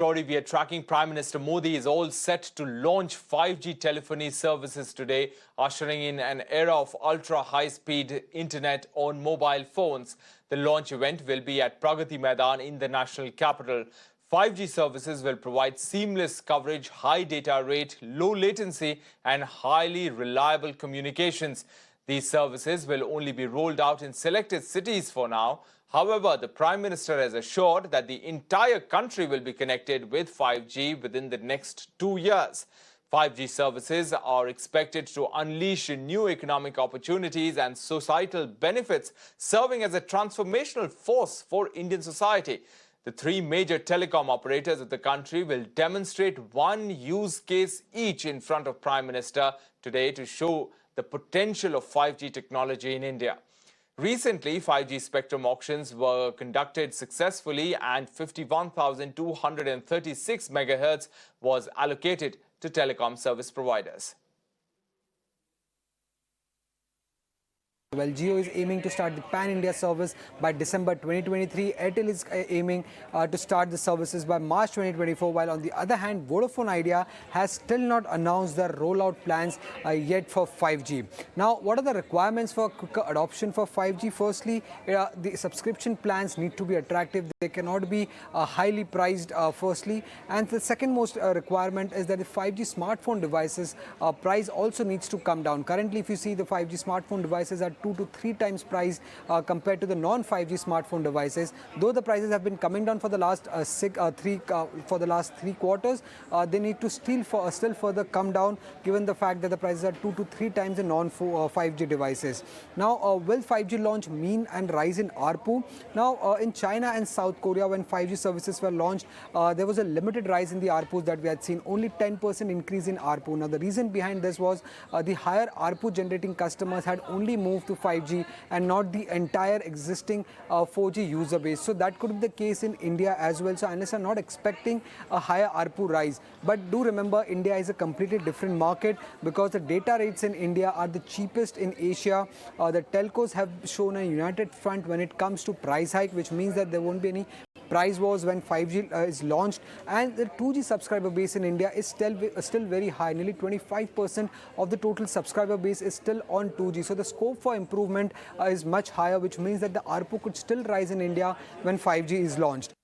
Story we are tracking. Prime Minister Modi is all set to launch 5G telephony services today, ushering in an era of ultra-high-speed internet on mobile phones. The launch event will be at Pragati Maidan in the national capital. 5G services will provide seamless coverage, high data rate, low latency and highly reliable communications. These services will only be rolled out in selected cities for now. However, the Prime Minister has assured that the entire country will be connected with 5G within the next 2 years. 5G services are expected to unleash new economic opportunities and societal benefits, serving as a transformational force for Indian society. The three major telecom operators of the country will demonstrate one use case each in front of Prime Minister today to show the potential of 5G technology in India. Recently, 5G spectrum auctions were conducted successfully and 51,236 megahertz was allocated to telecom service providers. Well, Jio is aiming to start the pan-India service by December 2023. Airtel is aiming to start the services by March 2024, while on the other hand, Vodafone Idea has still not announced their rollout plans yet for 5G. Now, what are the requirements for quicker adoption for 5G? Firstly, the subscription plans need to be attractive. They cannot be highly priced, firstly. And the second most requirement is that the 5G smartphone devices price also needs to come down. Currently, if you see, the 5G smartphone devices are 2 to 3 times price compared to the non-5G smartphone devices. Though the prices have been coming down for the last three quarters, they need to still further come down, given the fact that the prices are 2 to 3 times the non-5G devices. Now, will 5G launch mean and rise in ARPU? Now, in China and South Korea, when 5G services were launched, there was a limited rise in the ARPUs that we had seen, only 10% increase in ARPU. Now, the reason behind this was the higher ARPU generating customers had only moved to 5G and not the entire existing 4G user base. So that could be the case in India as well. So analysts are not expecting a higher ARPU rise. But do remember, India is a completely different market because the data rates in India are the cheapest in Asia. The telcos have shown a united front when it comes to price hike, which means that there won't be any price wars when 5G is launched, and the 2G subscriber base in India is still very high. Nearly 25% of the total subscriber base is still on 2G. So the scope for improvement is much higher, which means that the ARPU could still rise in India when 5G is launched.